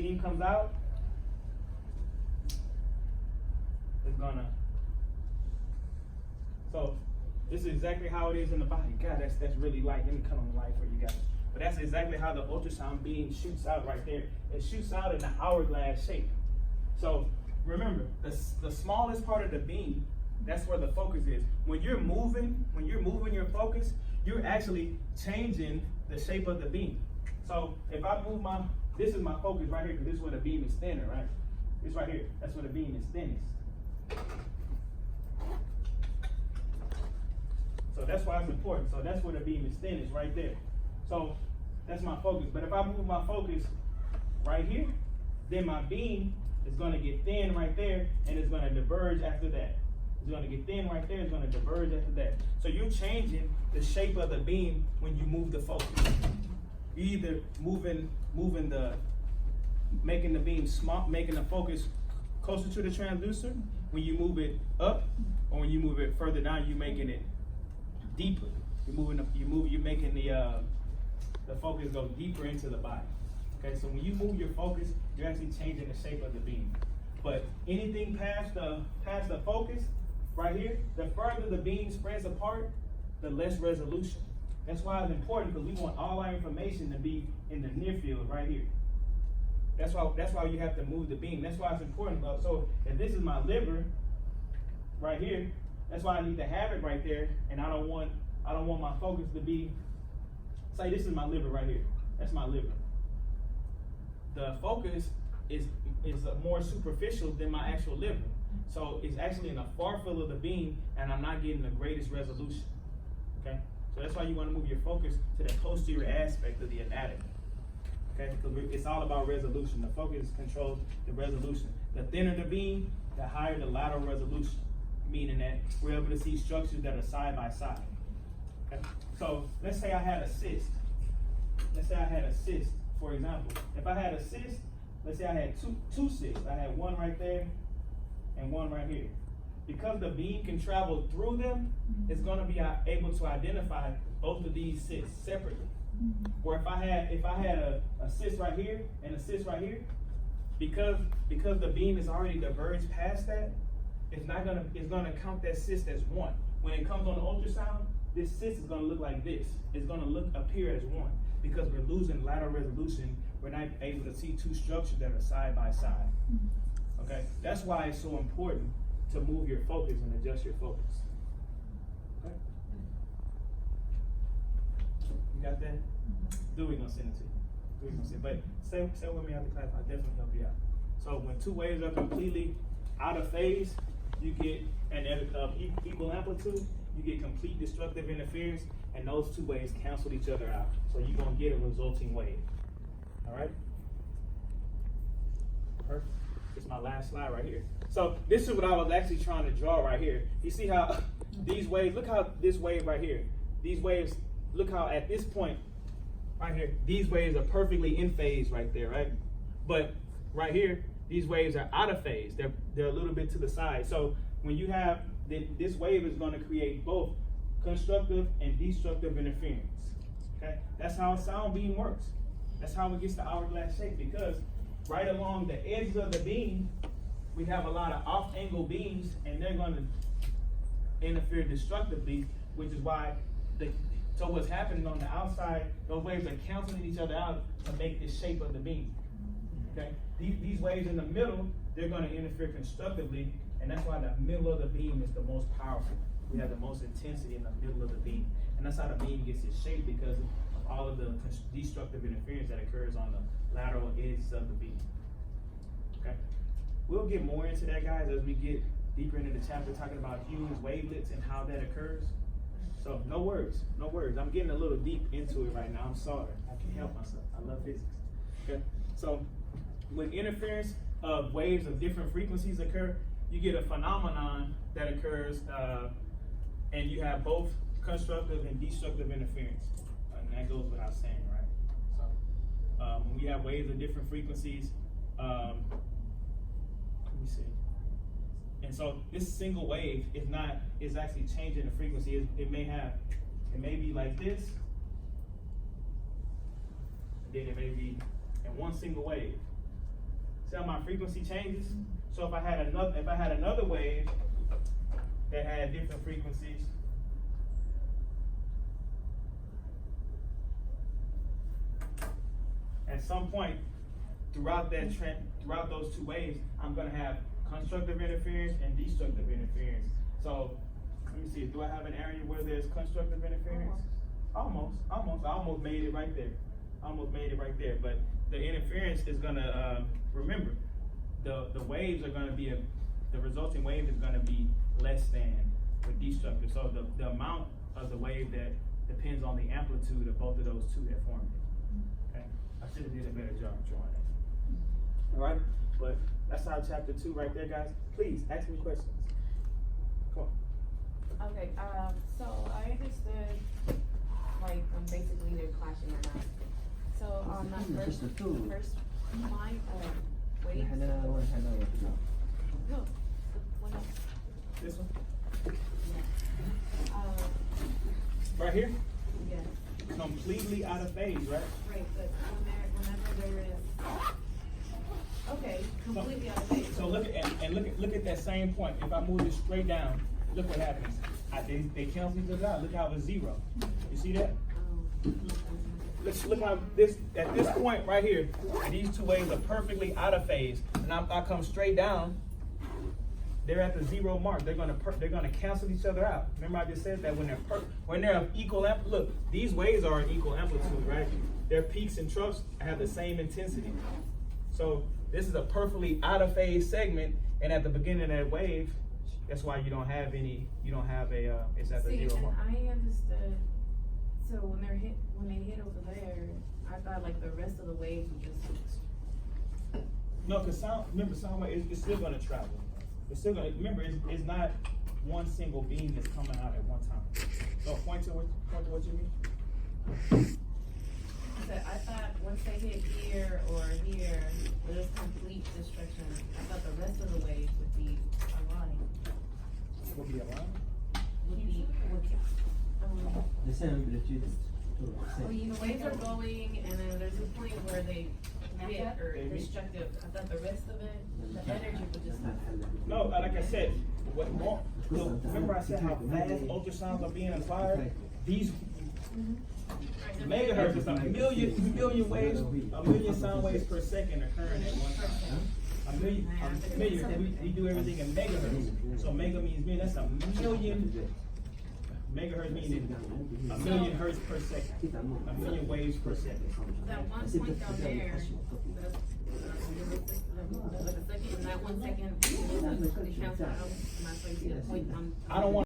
beam comes out, it's gonna. So this is exactly how it is in the body. God, that's really light. Let me cut on the light for you guys. But that's exactly how the ultrasound beam shoots out right there. It shoots out in an hourglass shape. So remember, the smallest part of the beam, that's where the focus is. When you're moving your focus, you're actually changing the shape of the beam. So if I move this is my focus right here, because this is where the beam is thinner, right? This right here, that's where the beam is thinnest. So that's why it's important. So that's where the beam is thinnest, right there. So that's my focus. But if I move my focus right here, then my beam is going to get thin right there, and it's going to diverge after that. It's going to get thin right there, it's going to diverge after that. So you're changing the shape of the beam when you move the focus. You're either making the beam small, making the focus closer to the transducer when you move it up, or when you move it further down, you're making it deeper. You're making the focus go deeper into the body. Okay, so when you move your focus, you're actually changing the shape of the beam. But anything past the focus, right here, the further the beam spreads apart, the less resolution. That's why it's important, because we want all our information to be in the near field right here. That's why you have to move the beam. That's why it's important. So if this is my liver right here, that's why I need to have it right there, and I don't want my focus to be, say this is my liver right here. That's my liver. The focus is more superficial than my actual liver. So it's actually in the far field of the beam, and I'm not getting the greatest resolution. Okay? So that's why you want to move your focus to the posterior aspect of the anatomy. Okay? Because it's all about resolution. The focus controls the resolution. The thinner the beam, the higher the lateral resolution, meaning that we're able to see structures that are side by side. Okay? So let's say I had a cyst. For example. If I had a cyst, let's say I had two cysts. I had one right there and one right here. Because the beam can travel through them, it's going to be able to identify both of these cysts separately. Or if I had a cyst right here and a cyst right here, because the beam is already diverged past that, it's gonna count that cyst as one. When it comes on the ultrasound, this cyst is gonna look like this. It's gonna appear as one, because we're losing lateral resolution. We're not able to see two structures that are side by side. Okay, that's why it's so important to move your focus and adjust your focus. Okay, you got that? Dewey gonna send it to you. But stay with me after class. I'll definitely help you out. So when two waves are completely out of phase, you get an equal amplitude. You get complete destructive interference, and those two waves cancel each other out. So you're gonna get a resulting wave. All right. Perfect. It's my last slide right here. So this is what I was actually trying to draw right here. You see how these waves, look how this wave right here, these waves, look how at this point right here, these waves are perfectly in phase right there, right? But right here, these waves are out of phase. They're a little bit to the side. So when you have, this wave is going to create both constructive and destructive interference. Okay? That's how a sound beam works. That's how it gets the hourglass shape, because right along the edges of the beam, we have a lot of off-angle beams, and they're going to interfere destructively, which is why so what's happening on the outside, those waves are canceling each other out to make the shape of the beam. Okay? These waves in the middle, they're going to interfere constructively, and that's why the middle of the beam is the most powerful. We have the most intensity in the middle of the beam, and that's how the beam gets its shape, because of all of the destructive interference that occurs on the lateral edges of the beam. Okay? We'll get more into that, guys, as we get deeper into the chapter talking about Hughes wavelets and how that occurs. So no words. I'm getting a little deep into it right now. I'm sorry. I can't help myself. I love physics. Okay? So when interference of waves of different frequencies occur, you get a phenomenon that occurs, and you have both constructive and destructive interference. And that goes without saying, right? So when we have waves of different frequencies, let me see. And so this single wave is actually changing the frequency. It may be like this, and then it may be in one single wave. See how my frequency changes? So if I had another wave that had different frequencies, at some point throughout those two waves, I'm gonna have constructive interference and destructive interference. So let me see, do I have an area where there's constructive interference? Almost. I almost made it right there. But the interference is gonna, remember, the waves are gonna be, the resulting wave is gonna be less than the destructive. So the amount of the wave that depends on the amplitude of both of those two that form it. Okay? I should have did a better job drawing that. All right, but that's our chapter 2 right there, guys. Please ask me questions. Come on. Okay, so I understood, like, when basically they're clashing or not. So on that first line, wait. No, the one else. This one? Yeah. Right here? Yeah. Completely out of phase, right? Right, but whenever there is, okay, completely out of phase. So look at that same point. If I move it straight down, look what happens. They cancel each other out. Look how it's 0. You see that? Look how at this point right here, these two waves are perfectly out of phase. And I come straight down, they're at the 0 mark. They're gonna cancel each other out. Remember I just said that when they're of equal amplitude. Look, these waves are in equal amplitude, right? Their peaks and troughs have the same intensity. So this is a perfectly out of phase segment, and at the beginning of that wave, that's why you don't have it's at the 0 mark. I understood. So when they hit over there, I thought like the rest of the waves would just. No, because sound wave it's still gonna travel. It's still gonna it's not one single beam that's coming out at one time. So point to what you mean. I thought once they hit here or here, there's complete destruction. I thought the rest of the waves would be aligned. Would be aligned? The waves are going, and then there's a point where they hit or destructive. I thought the rest of it, the energy would just. No, like I said, remember I said how fast ultrasounds are being applied? These megahertz is a million waves, a million sound waves per second occurring at one time. A million. We do everything in megahertz. So mega means million. That's a million. Megahertz meaning a million hertz per second. A million waves per second. That one point down there, that 1 second, they cancel out. I don't want